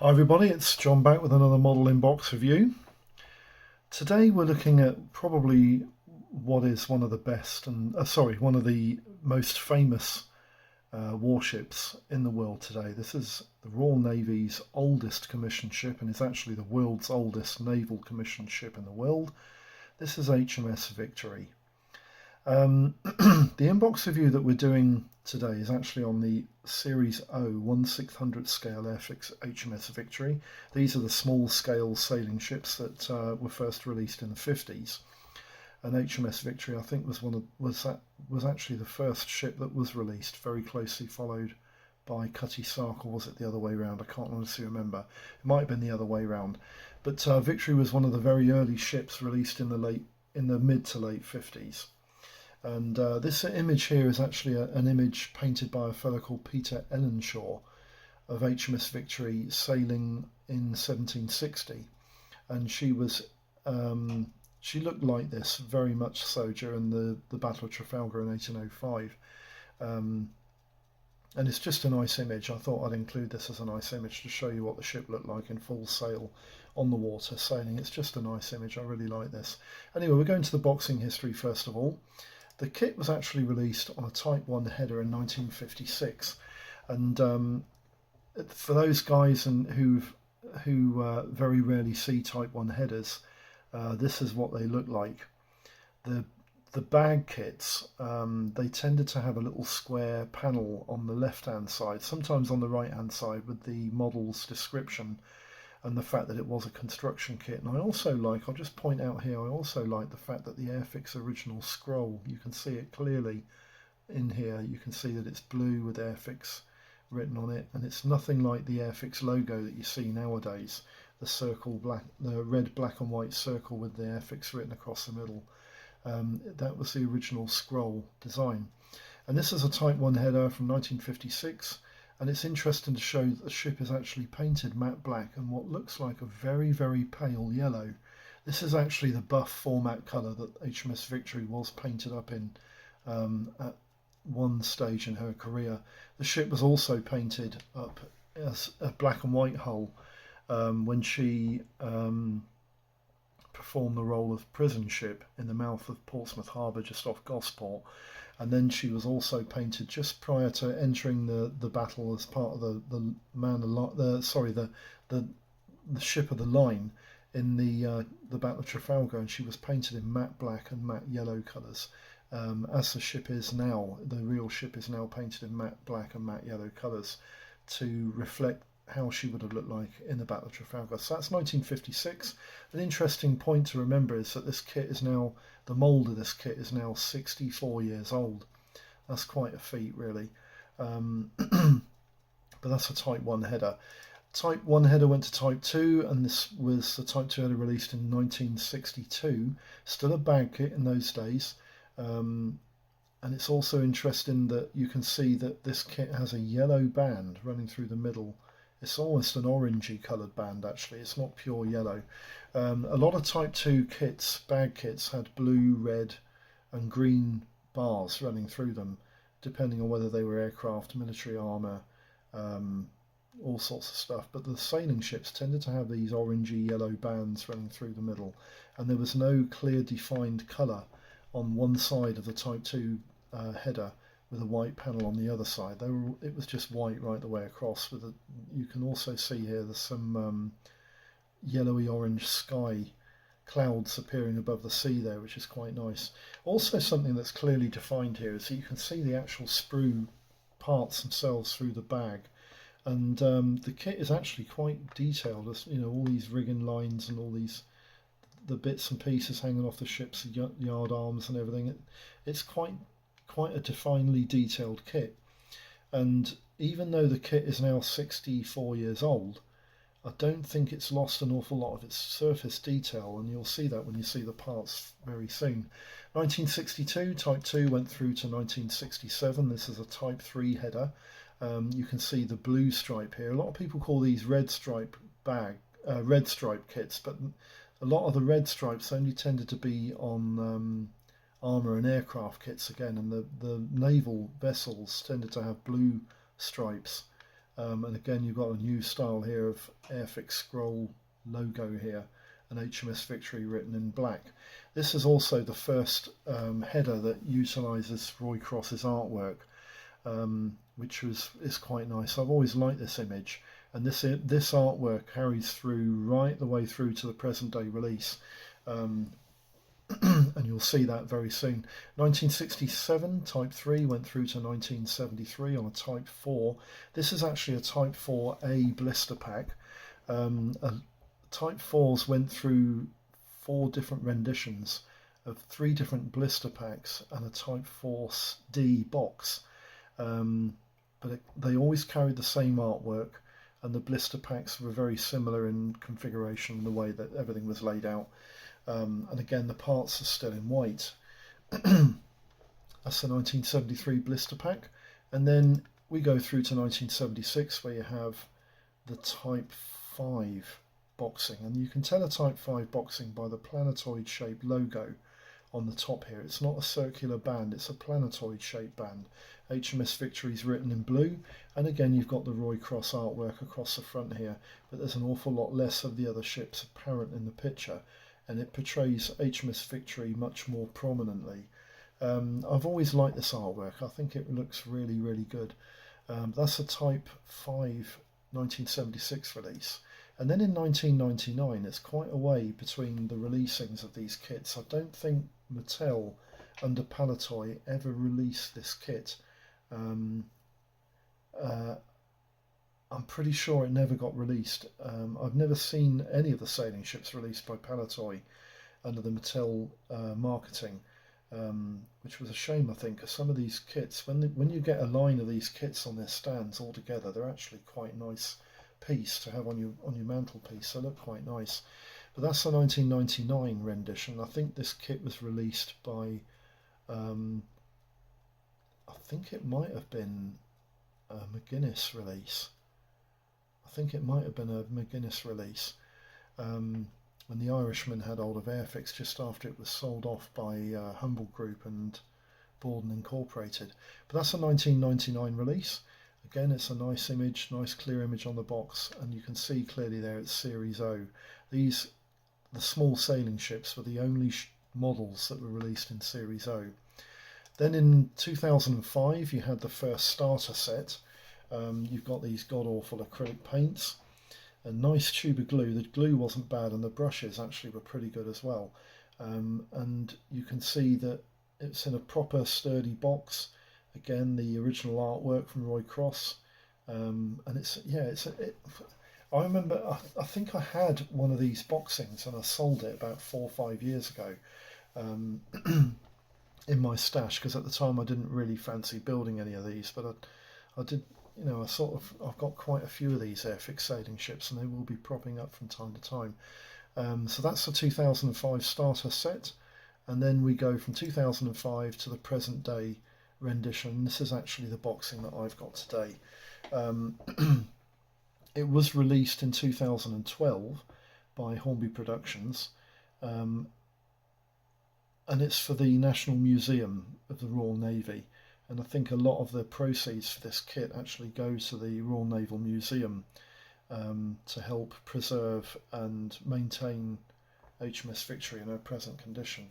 Hi everybody, it's John back with another model inbox review. Today we're looking at probably what is one of the best and one of the most famous warships in the world today. This is the Royal Navy's oldest commissioned ship and is actually the world's oldest naval commissioned ship in the world. This is HMS Victory. The inbox review that we're doing today is actually on the Series O 1/600 scale Airfix HMS Victory. These are the small scale sailing ships that were first released in the 50s. And HMS Victory, I think, was actually the first ship that was released, very closely followed by Cutty Sark, or was it the other way round? I can't honestly remember. It might have been the other way round. But Victory was one of the very early ships released in the mid to late 50s. And this image here is actually an image painted by a fellow called Peter Ellenshaw of HMS Victory sailing in 1760. And she looked like this very much so during the Battle of Trafalgar in 1805. And it's just a nice image. I thought I'd include this as a nice image to show you what the ship looked like in full sail on the water sailing. It's just a nice image. I really like this. Anyway, we're going to the boxing history first of all. The kit was actually released on a Type 1 header in 1956, and for those guys who very rarely see Type 1 headers, this is what they look like. The bag kits, they tended to have a little square panel on the left hand side, sometimes on the right hand side, with the model's description and the fact that it was a construction kit. And I also like, I'll just point out here, I also like the fact that the Airfix original scroll, you can see it clearly in here. You can see that it's blue with Airfix written on it, and it's nothing like the Airfix logo that you see nowadays, the red, black and white circle with the Airfix written across the middle. That was the original scroll design. And this is a Type 1 header from 1956. And it's interesting to show that the ship is actually painted matte black and what looks like a very, very pale yellow. This is actually the buff format colour that HMS Victory was painted up in at one stage in her career. The ship was also painted up as a black and white hull when she performed the role of prison ship in the mouth of Portsmouth Harbour just off Gosport. And then she was also painted just prior to entering the battle as part of the ship of the line in the Battle of Trafalgar, and she was painted in matte black and matte yellow colours. As the ship is now, the real ship is now painted in matte black and matte yellow colours to reflect how she would have looked like in the Battle of Trafalgar. So that's 1956. An interesting point to remember is that this kit is now, the mould of this kit is now 64 years old. That's quite a feat, really. But that's a Type 1 header. Type 1 header went to Type 2, and this was the Type 2 header released in 1962. Still a bag kit in those days. And it's also interesting that you can see that this kit has a yellow band running through the middle. It's almost an orangey coloured band actually, it's not pure yellow. A lot of Type 2 kits, bag kits, had blue, red and green bars running through them, depending on whether they were aircraft, military armour, all sorts of stuff. But the sailing ships tended to have these orangey yellow bands running through the middle, and there was no clear defined colour on one side of the Type 2 header with a white panel on the other side. It was just white right the way across. You can also see here there's some yellowy orange sky clouds appearing above the sea there, which is quite nice. Also, something that's clearly defined here is that you can see the actual sprue parts themselves through the bag, and the kit is actually quite detailed. As you know, all these rigging lines and all the bits and pieces hanging off the ship's yard arms and everything. It's quite a definedly detailed kit. And even though the kit is now 64 years old, I don't think it's lost an awful lot of its surface detail, and you'll see that when you see the parts very soon. 1962, Type 2 went through to 1967. This is a Type 3 header. You can see the blue stripe here. A lot of people call these red stripe kits, but a lot of the red stripes only tended to be on armour and aircraft kits again, and the naval vessels tended to have blue stripes And again, you've got a new style here of Airfix scroll logo here, and HMS Victory written in black. This is also the first header that utilises Roy Cross's artwork, which is quite nice. I've always liked this image, and this artwork carries through right the way through to the present day release. And you'll see that very soon. 1967 Type 3 went through to 1973 on a Type 4. This is actually a Type 4A blister pack. Type 4s went through 4 different renditions of 3 different blister packs and a Type 4D box. But they always carried the same artwork, and the blister packs were very similar in configuration and the way that everything was laid out. And again, the parts are still in white. That's the 1973 blister pack. And then we go through to 1976, where you have the Type 5 boxing. And you can tell a Type 5 boxing by the planetoid shaped logo on the top here. It's not a circular band, it's a planetoid shaped band. HMS Victory is written in blue, and again you've got the Roy Cross artwork across the front here, but there's an awful lot less of the other ships apparent in the picture, and it portrays HMS Victory much more prominently. I've always liked this artwork. I think it looks really, really good. That's a Type 5 1976 release. And then in 1999, it's quite a way between the releasings of these kits. I don't think Mattel under Palitoy ever released this kit. I'm pretty sure it never got released. I've never seen any of the sailing ships released by Palitoy under the Mattel marketing, which was a shame, I think, because some of these kits, when you get a line of these kits on their stands all together, they're actually quite nice piece to have on your mantelpiece. They look quite nice. But that's the 1999 rendition. I think this kit was released by, I think it might have been a McGuinness release. I think it might have been a McGuinness release. When the Irishman had hold of Airfix just after it was sold off by Humbrol Group and Borden Incorporated. But that's a 1999 release. Again, it's a nice image, nice clear image on the box, and you can see clearly there it's Series O. The small sailing ships were the only models that were released in Series O. Then in 2005 you had the first starter set. You've got these god-awful acrylic paints, a nice tube of glue. The glue wasn't bad, and the brushes actually were pretty good as well. And you can see that it's in a proper sturdy box. Again, the original artwork from Roy Cross, and I remember. I think I had one of these boxings, and I sold it about 4 or 5 years ago in my stash, because at the time I didn't really fancy building any of these, but I did. I've got quite a few of these Airfix sailing ships, and they will be propping up from time to time. So that's the 2005 starter set, and then we go from 2005 to the present day rendition. This is actually the boxing that I've got today. It was released in 2012 by Hornby Productions, and it's for the National Museum of the Royal Navy. And I think a lot of the proceeds for this kit actually go to the Royal Naval Museum to help preserve and maintain HMS Victory in her present condition.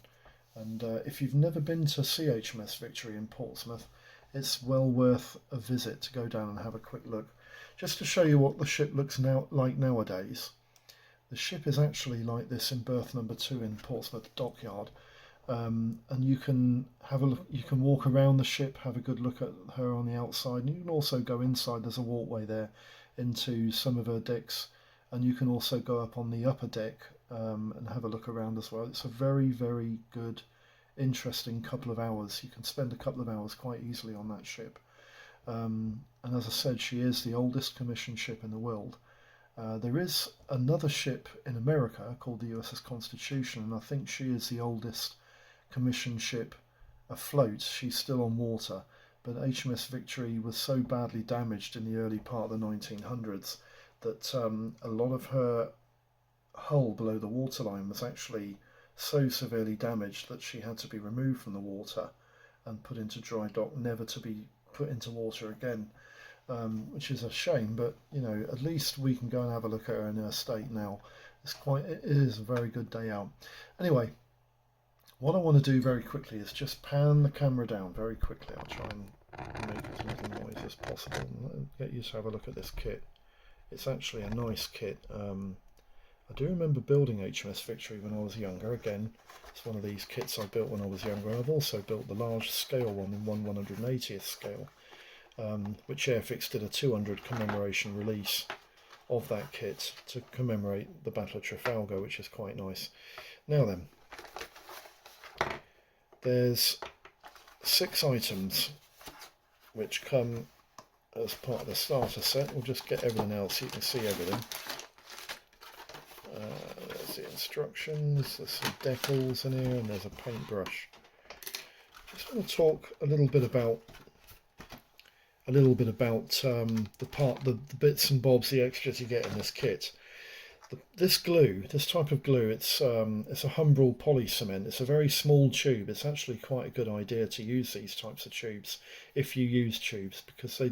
And if you've never been to see HMS Victory in Portsmouth, it's well worth a visit to go down and have a quick look. Just to show you what the ship looks like nowadays. The ship is actually like this in berth number 2 in Portsmouth Dockyard. And you can have a look, you can walk around the ship, have a good look at her on the outside, and you can also go inside. There's a walkway there into some of her decks, and you can also go up on the upper deck and have a look around as well. It's a very, very good, interesting couple of hours. You can spend a couple of hours quite easily on that ship. And as I said, she is the oldest commissioned ship in the world. There is another ship in America called the USS Constitution, and I think she is the oldest commissioned ship afloat. She's still on water, but HMS Victory was so badly damaged in the early part of the 1900s that a lot of her hull below the waterline was actually so severely damaged that she had to be removed from the water and put into dry dock, never to be put into water again. which is a shame, but you know, at least we can go and have a look at her in her state now. It is a very good day out. Anyway, what I want to do very quickly is just pan the camera down very quickly. I'll try and make as little noise as possible and get you to have a look at this kit. It's actually a nice kit. I do remember building HMS Victory when I was younger. Again, it's one of these kits I built when I was younger. I've also built the large scale one in 1/180th scale, which Airfix did a 200 commemoration release of that kit to commemorate the Battle of Trafalgar, which is quite nice. Now then, there's 6 items which come as part of the starter set. We'll just get everything else so you can see everything. There's the instructions, there's some decals in here, and there's a paintbrush. Just want to talk a little bit about the bits and bobs, the extras you get in this kit. This glue, this type of glue, it's a Humbrol poly cement. It's a very small tube. It's actually quite a good idea to use these types of tubes if you use tubes, because they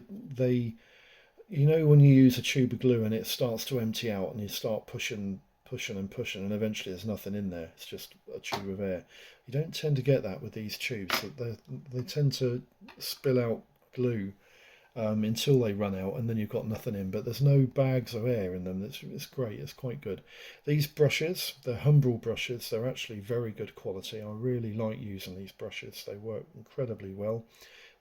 you know, when you use a tube of glue and it starts to empty out and you start pushing and eventually there's nothing in there, it's just a tube of air. You don't tend to get that with these tubes. They tend to spill out glue until they run out, and then you've got nothing in, but there's no bags of air in them. It's great, it's quite good. These brushes, they're Humbrol brushes. They're actually very good quality. I really like using these brushes. They work incredibly well.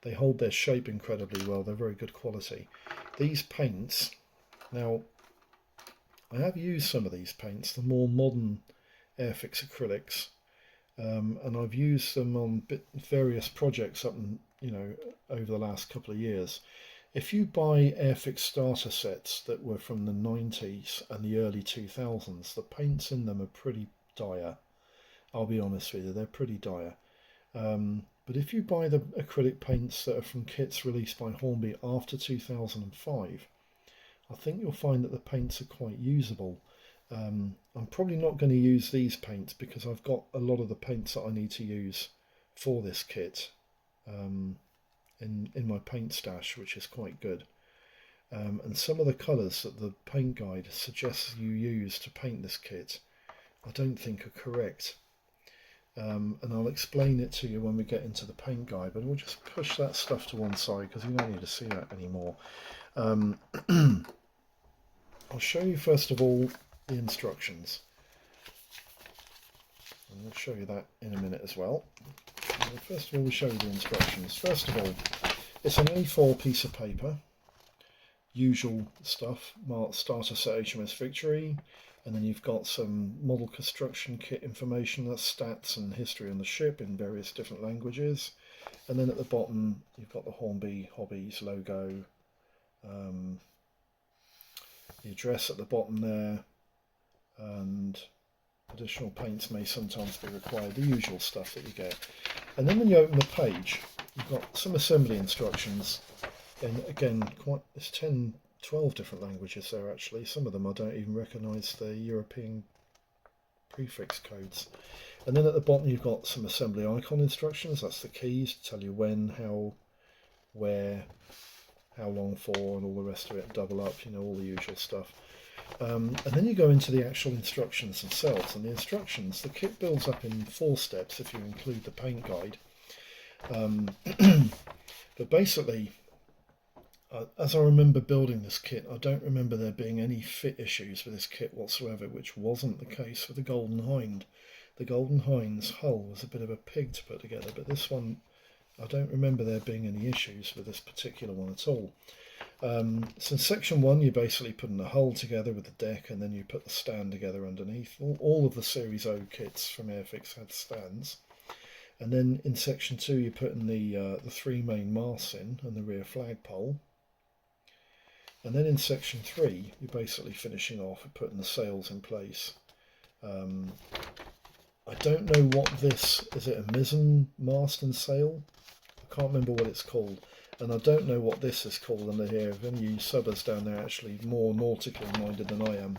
They hold their shape incredibly well. They're very good quality. These paints, now I have used some of these paints, the more modern Airfix acrylics, and I've used them on various projects over the last couple of years. If you buy Airfix starter sets that were from the 90s and the early 2000s, the paints in them are pretty dire. I'll be honest with you, they're pretty dire. But if you buy the acrylic paints that are from kits released by Hornby after 2005, I think you'll find that the paints are quite usable. I'm probably not going to use these paints because I've got a lot of the paints that I need to use for this kit in my paint stash, which is quite good. And some of the colours that the paint guide suggests you use to paint this kit I don't think are correct. And I'll explain it to you when we get into the paint guide, but we'll just push that stuff to one side because you don't need to see that anymore. I'll show you first of all the instructions, and we'll show you that in a minute as well. First of all, we'll show you the instructions. First of all, it's an A4 piece of paper, usual stuff, marked starter set HMS Victory, and then you've got some model construction kit information, that's stats and history on the ship in various different languages, and then at the bottom you've got the Hornby Hobbies logo, the address at the bottom there, and additional paints may sometimes be required, the usual stuff that you get. And then when you open the page, you've got some assembly instructions, and again, it's 10, 12 different languages there actually. Some of them I don't even recognise the European prefix codes. And then at the bottom you've got some assembly icon instructions, that's the keys to tell you when, how, where, how long for, and all the rest of it, double up, you know, all the usual stuff. And then you go into the actual instructions themselves, and the instructions, the kit builds up in 4 steps if you include the paint guide. But basically, as I remember building this kit, I don't remember there being any fit issues with this kit whatsoever, which wasn't the case with the Golden Hind. The Golden Hind's hull was a bit of a pig to put together, but this one, I don't remember there being any issues with this particular one at all. So in section 1 you basically put in the hull together with the deck, and then you put the stand together underneath. All of the Series O kits from Airfix had stands. And then in section 2 you put in the 3 main masts in and the rear flagpole. And then in section 3 you're basically finishing off and putting the sails in place. I don't know what this, is it a mizzen mast and sail? I can't remember what it's called. And I don't know what this is called under here. If any of you subbers down there actually more nautically minded than I am,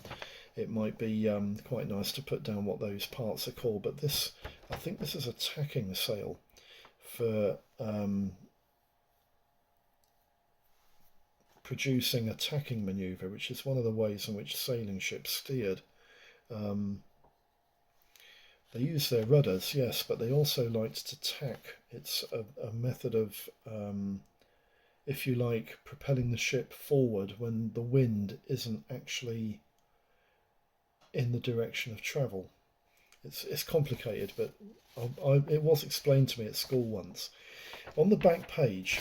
it might be quite nice to put down what those parts are called. But this, I think this is a tacking sail for producing a tacking manoeuvre, which is one of the ways in which sailing ships steered. They use their rudders, yes, but they also liked to tack. It's a method of, if you like, propelling the ship forward when the wind isn't actually in the direction of travel. It's complicated, but it was explained to me at school once. On the back page,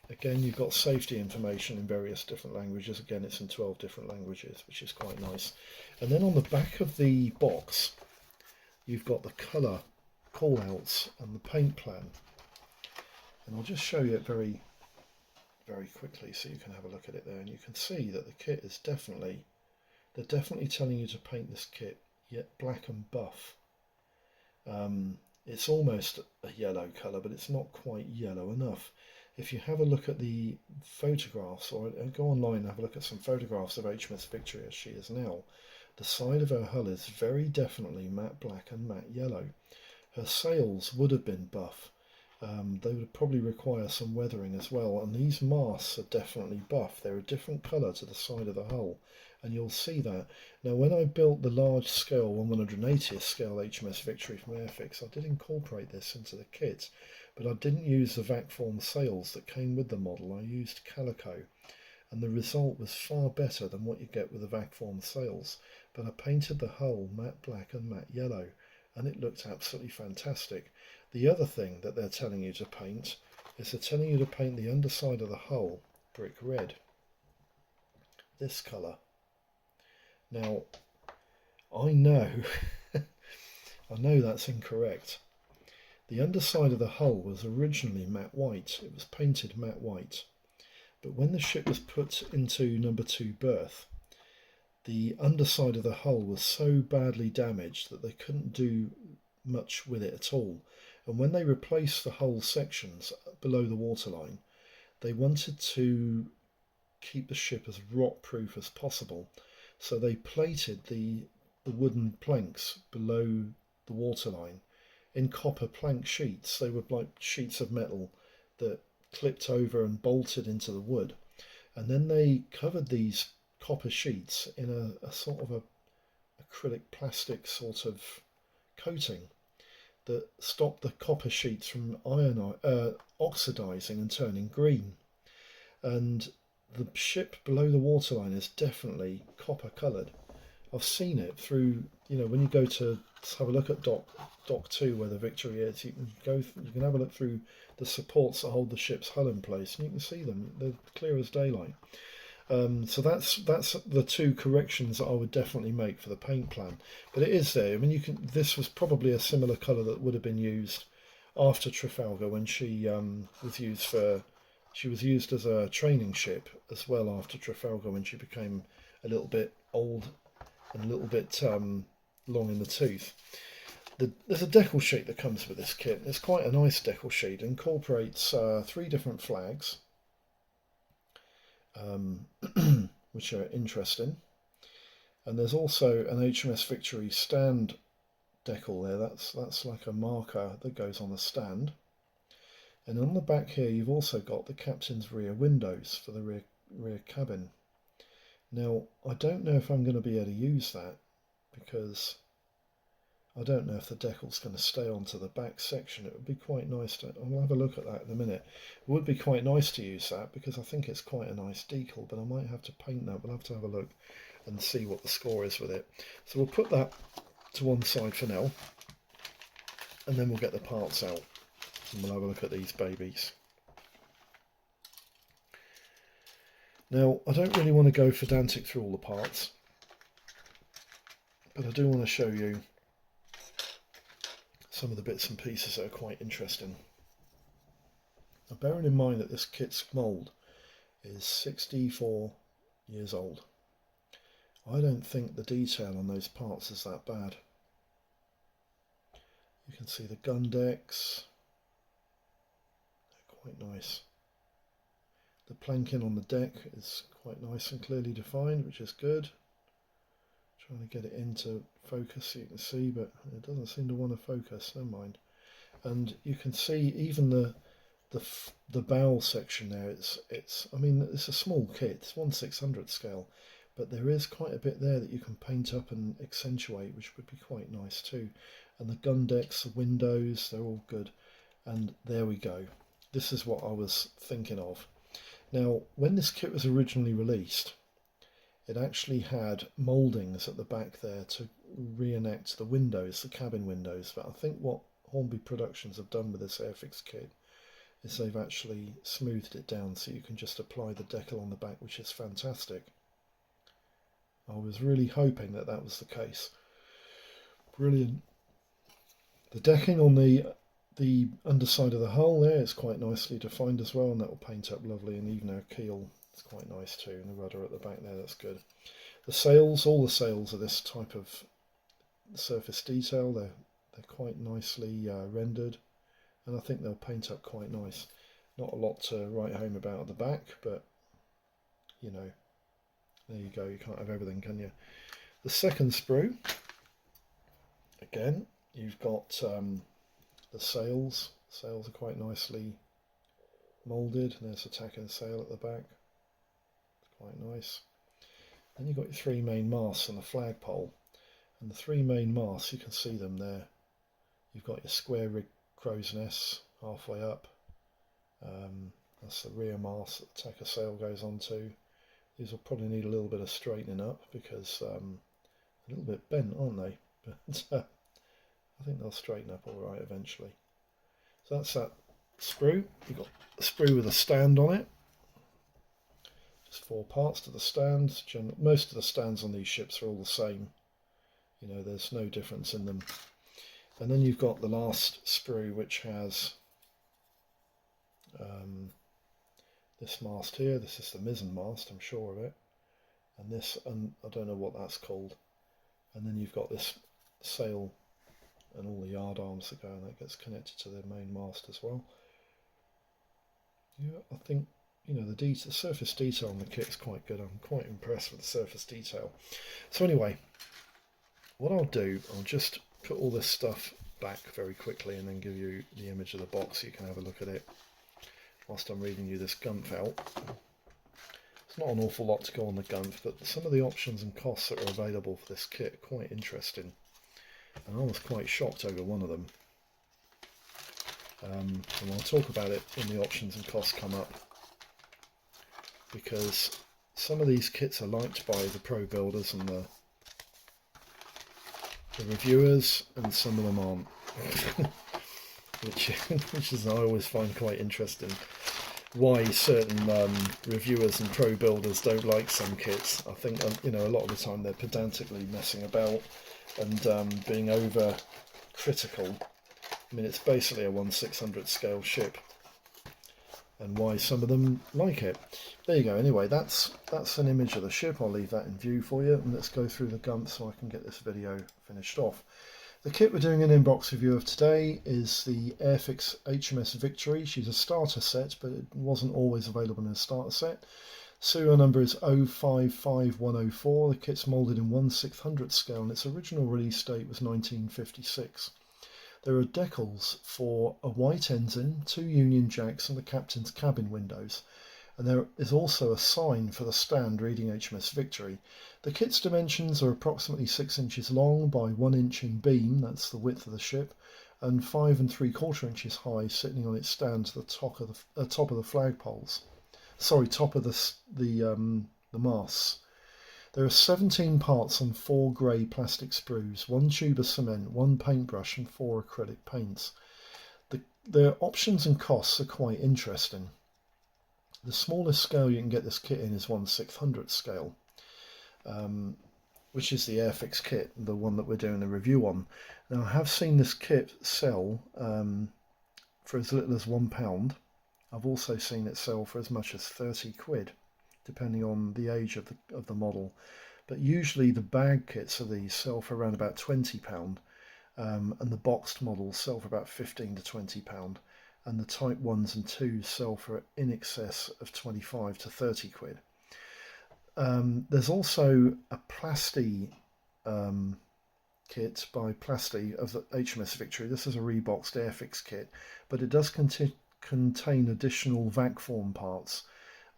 again, you've got safety information in various different languages. Again, it's in 12 different languages, which is quite nice. And then on the back of the box, you've got the colour call-outs and the paint plan. And I'll just show you it very, very quickly so you can have a look at it there. And you can see that the kit is definitely, they're definitely telling you to paint this kit yet black and buff. It's almost a yellow colour, but it's not quite yellow enough. If you have a look at the photographs, or go online and have a look at some photographs of HMS Victory as she is now, the side of her hull is very definitely matte black and matte yellow. Her sails would have been buff. They would probably require some weathering as well, and these masts are definitely buff. They're a different colour to the side of the hull, and you'll see that. Now, when I built the large scale 1/180th scale HMS Victory from Airfix, I did incorporate this into the kit, but I didn't use the vac form sails that came with the model. I used calico, and the result was far better than what you get with the vac form sails. But I painted the hull matte black and matte yellow, and it looked absolutely fantastic. The other thing that they're telling you to paint is they're telling you to paint the underside of the hull brick red, this colour. Now, I know I know that's incorrect. The underside of the hull was originally matte white. It was painted matte white, but when the ship was put into number 2 berth, the underside of the hull was so badly damaged that they couldn't do much with it at all. And when they replaced the hull sections below the waterline, they wanted to keep the ship as rot-proof as possible. So they plated the wooden planks below the waterline in copper plank sheets. They were like sheets of metal that clipped over and bolted into the wood. And then they covered these copper sheets in a sort of a acrylic plastic sort of coating that stopped the copper sheets from oxidizing and turning green. And the ship below the waterline is definitely copper coloured. I've seen it through, when you go to have a look at dock 2 where the Victory is, you can have a look through the supports that hold the ship's hull in place, and you can see them. They're clear as daylight. So that's the 2 corrections that I would definitely make for the paint plan. But it is there. I mean, this was probably a similar colour that would have been used after Trafalgar when she was used for. She was used as a training ship as well after Trafalgar when she became a little bit old and a little bit long in the tooth. There's a decal sheet that comes with this kit. It's quite a nice decal sheet. It incorporates 3 different flags, which are interesting. And there's also an HMS Victory stand decal there. That's like a marker that goes on a stand. And on the back here, you've also got the captain's rear windows for the rear cabin. Now, I don't know if I'm going to be able to use that because I don't know if the decal's going to stay onto the back section. It would be quite nice to. I'll have a look at that in a minute. It would be quite nice to use that because I think it's quite a nice decal, but I might have to paint that. We'll have to have a look and see what the score is with it. So we'll put that to one side for now, and then we'll get the parts out. And we'll have a look at these babies. Now, I don't really want to go pedantic through all the parts, but I do want to show you some of the bits and pieces that are quite interesting. Now, bearing in mind that this kit's mould is 64 years old, I don't think the detail on those parts is that bad. You can see the gun decks. Quite nice. The planking on the deck is quite nice and clearly defined, which is good. Trying to get it into focus so you can see, but it doesn't seem to want to focus. Never mind. And you can see even the the bow section there, it's I mean it's a small kit, it's 1/600 scale, but there is quite a bit there that you can paint up and accentuate, which would be quite nice too. And the gun decks, the windows, they're all good. And there we go. This is what I was thinking of. Now, when this kit was originally released, it actually had mouldings at the back there to reenact the windows, the cabin windows. But I think what Hornby Productions have done with this Airfix kit is they've actually smoothed it down so you can just apply the decal on the back, which is fantastic. I was really hoping that that was the case. Brilliant. The decking on the underside of the hull there is quite nicely defined as well, and that will paint up lovely, and even our keel is quite nice too, and the rudder at the back there, that's good. The sails, all the sails are this type of surface detail. They're quite nicely rendered, and I think they'll paint up quite nice. Not a lot to write home about at the back, but you know, there you go, you can't have everything, can you? The second sprue, again, you've got the sails. Sails are quite nicely moulded. There's a tack and sail at the back. It's quite nice. Then you've got your three main masts and the flagpole. And the three main masts, you can see them there. You've got your square rig crow's nests halfway up. That's the rear mast that the tacker sail goes onto. These will probably need a little bit of straightening up because a little bit bent, aren't they? But I think they'll straighten up all right eventually. So that's that sprue. You've got the sprue with a stand on it. Just 4 parts to the stand. Most of the stands on these ships are all the same. You know, there's no difference in them. And then you've got the last sprue, which has this mast here. This is the mizzen mast, I'm sure of it. And this, and I don't know what that's called. And then you've got this sail and all the yard arms that go, and that gets connected to the main mast as well. Yeah, I think, you know, the surface detail on the kit is quite good. I'm quite impressed with the surface detail. So anyway, what I'll do, I'll just put all this stuff back very quickly and then give you the image of the box so you can have a look at it whilst I'm reading you this gumph out. It's not an awful lot to go on the gumph, but some of the options and costs that are available for this kit are quite interesting. And I was quite shocked over one of them. And I'll talk about it when the options and costs come up, because some of these kits are liked by the pro builders and the reviewers, and some of them aren't. which is I always find quite interesting. Why certain reviewers and pro builders don't like some kits. I think you know, a lot of the time they're pedantically messing about and being over critical. I mean, it's basically a 1/600 scale ship, and why some of them like it. There you go. Anyway, that's an image of the ship. I'll leave that in view for you, and let's go through the gumph so I can get this video finished off. The kit we're doing an inbox review of today is the Airfix HMS Victory. She's a starter set, but it wasn't always available in a starter set. Serial number is 055104. The kit's moulded in 1/600 scale, and its original release date was 1956. There are decals for a white ensign, 2 Union Jacks, and the captain's cabin windows. And there is also a sign for the stand reading HMS Victory. The kit's dimensions are approximately 6 inches long by 1 inch in beam, that's the width of the ship, and 5 3/4 inches high, sitting on its stand to the top of the flagpoles. Sorry, top of the masts. There are 17 parts on 4 grey plastic sprues, 1 tube of cement, 1 paintbrush, and 4 acrylic paints. The options and costs are quite interesting. The smallest scale you can get this kit in is 1/600 scale, which is the Airfix kit, the one that we're doing a review on. Now, I have seen this kit sell for as little as £1. I've also seen it sell for as much as 30 quid, depending on the age of the model. But usually the bag kits of these sell for around about £20, and the boxed models sell for about £15 to £20. And the type 1s and 2s sell for in excess of 25 to 30 quid. There's also a Plasti kit by Plasti of the HMS Victory. This is a reboxed Airfix kit, but it does contain additional vac form parts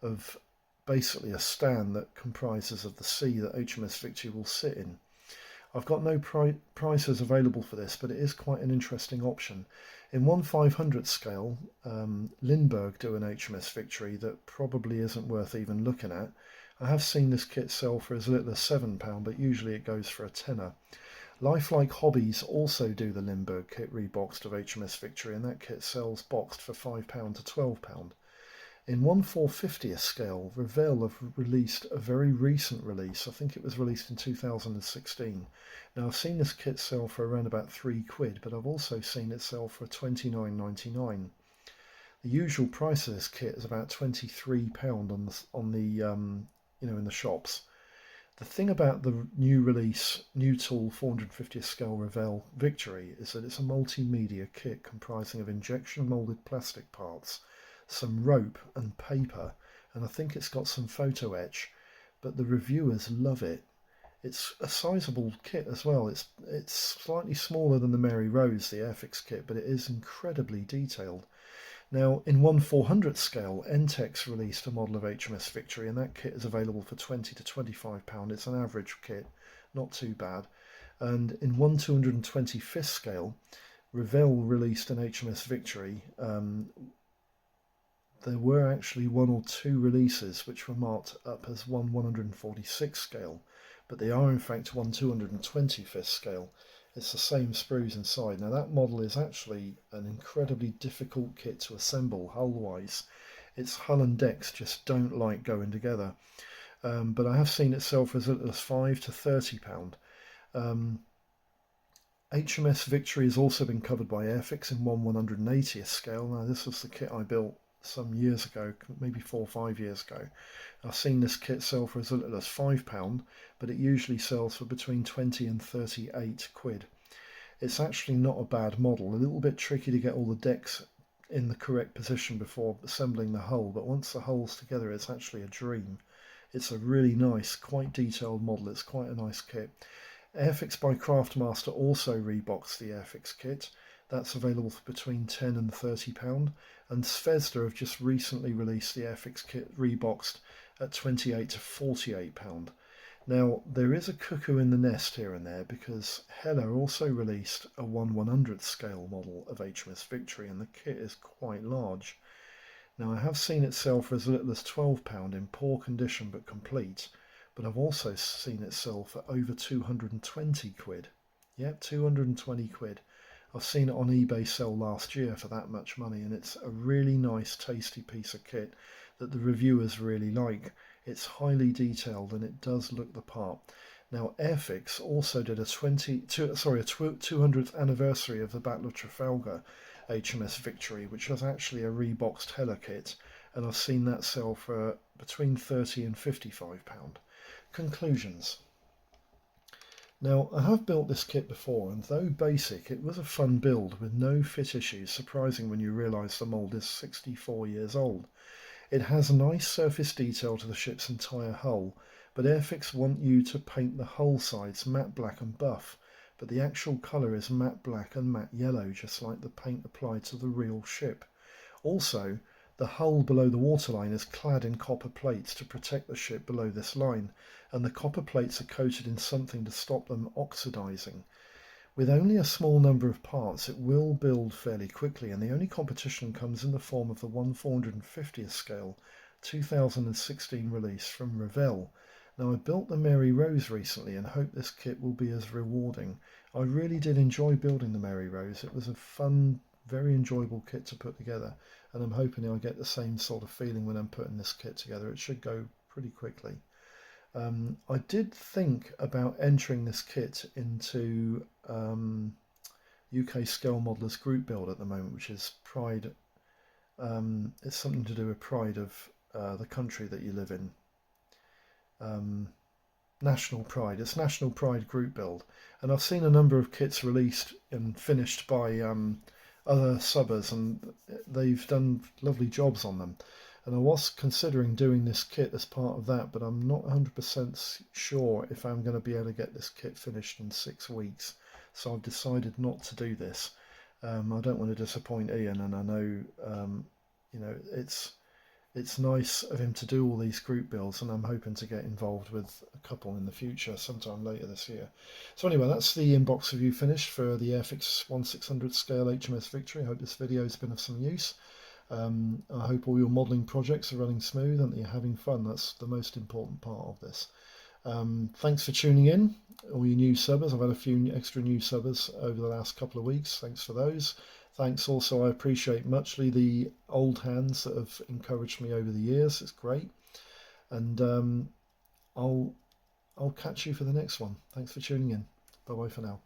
of basically a stand that comprises of the sea that HMS Victory will sit in. I've got no prices available for this, but it is quite an interesting option. In 1/500 scale, Lindbergh do an HMS Victory that probably isn't worth even looking at. I have seen this kit sell for as little as £7, but usually it goes for a tenner. Lifelike Hobbies also do the Lindbergh kit reboxed of HMS Victory, and that kit sells boxed for £5 to £12. In 1/450th scale, Revell have released a very recent release. I think it was released in 2016. Now I've seen this kit sell for around about £3, but I've also seen it sell for £29.99. The usual price of this kit is about £23 on the in the shops. The thing about the new release, new tool 450th scale Revell Victory is that it's a multimedia kit comprising of injection molded plastic parts, some rope and paper, and I think it's got some photo etch, but the reviewers love it. It's a sizable kit as well. It's slightly smaller than the Mary Rose, the Airfix kit, but it is incredibly detailed. Now, in 1/400 scale, Entex released a model of HMS Victory, and that kit is available for £20 to £25. It's an average kit, not too bad. And in 1/225th scale, Revell released an HMS Victory. There were actually one or two releases which were marked up as 1/146 scale, but they are in fact 1/225th scale. It's the same sprues inside. Now that model is actually an incredibly difficult kit to assemble hull-wise. Its hull and decks just don't like going together. But I have seen it sell for as little as £5 to £30. HMS Victory has also been covered by Airfix in 1/180th scale. Now this was the kit I built some years ago, maybe 4 or 5 years ago. I've seen this kit sell for as little as £5, but it usually sells for between 20 and 38 quid. It's actually not a bad model, a little bit tricky to get all the decks in the correct position before assembling the hull, but once the hull's together it's actually a dream. It's a really nice, quite detailed model. It's quite a nice kit. Airfix by Craftmaster also reboxed the Airfix kit. That's available for between £10 and £30. And Svezda have just recently released the Airfix kit reboxed at £28 to £48. Now, there is a cuckoo in the nest here and there, because Hella also released a 1/100th scale model of HMS Victory, and the kit is quite large. Now, I have seen it sell for as little as £12 in poor condition but complete, but I've also seen it sell for over 220 quid. Yep, 220 quid. I've seen it on eBay sell last year for that much money, and it's a really nice, tasty piece of kit that the reviewers really like. It's highly detailed and it does look the part. Now, Airfix also did a 200th anniversary of the Battle of Trafalgar HMS Victory, which was actually a reboxed Hella kit, and I've seen that sell for between £30 and £55. Conclusions. Now, I have built this kit before, and though basic, it was a fun build with no fit issues, surprising when you realise the mould is 64 years old. It has a nice surface detail to the ship's entire hull, but Airfix want you to paint the hull sides matte black and buff, but the actual colour is matte black and matte yellow, just like the paint applied to the real ship. Also, the hull below the waterline is clad in copper plates to protect the ship below this line, and the copper plates are coated in something to stop them oxidising. With only a small number of parts, it will build fairly quickly, and the only competition comes in the form of the 1/450th scale 2016 release from Revell. Now, I built the Mary Rose recently and hope this kit will be as rewarding. I really did enjoy building the Mary Rose. It was a fun, very enjoyable kit to put together, and I'm hoping I'll get the same sort of feeling when I'm putting this kit together. It should go pretty quickly. I did think about entering this kit into UK Scale Modelers Group Build at the moment, which is Pride. It's something to do with pride of the country that you live in. National Pride. It's National Pride Group Build, and I've seen a number of kits released and finished by other subbers, and they've done lovely jobs on them. And I was considering doing this kit as part of that, but I'm not 100% sure if I'm going to be able to get this kit finished in 6 weeks. So I've decided not to do this. I don't want to disappoint Ian, and I know you know, it's nice of him to do all these group builds, and I'm hoping to get involved with a couple in the future, sometime later this year. So anyway, that's the inbox review finished for the Airfix 1/600 scale HMS Victory. I hope this video has been of some use. I hope all your modelling projects are running smooth and that you're having fun. That's the most important part of this. Thanks for tuning in, all you new subbers. I've had a few extra new subbers over the last couple of weeks. Thanks for those. Thanks also, I appreciate muchly the old hands that have encouraged me over the years. It's great. And I'll catch you for the next one. Thanks for tuning in. Bye bye for now.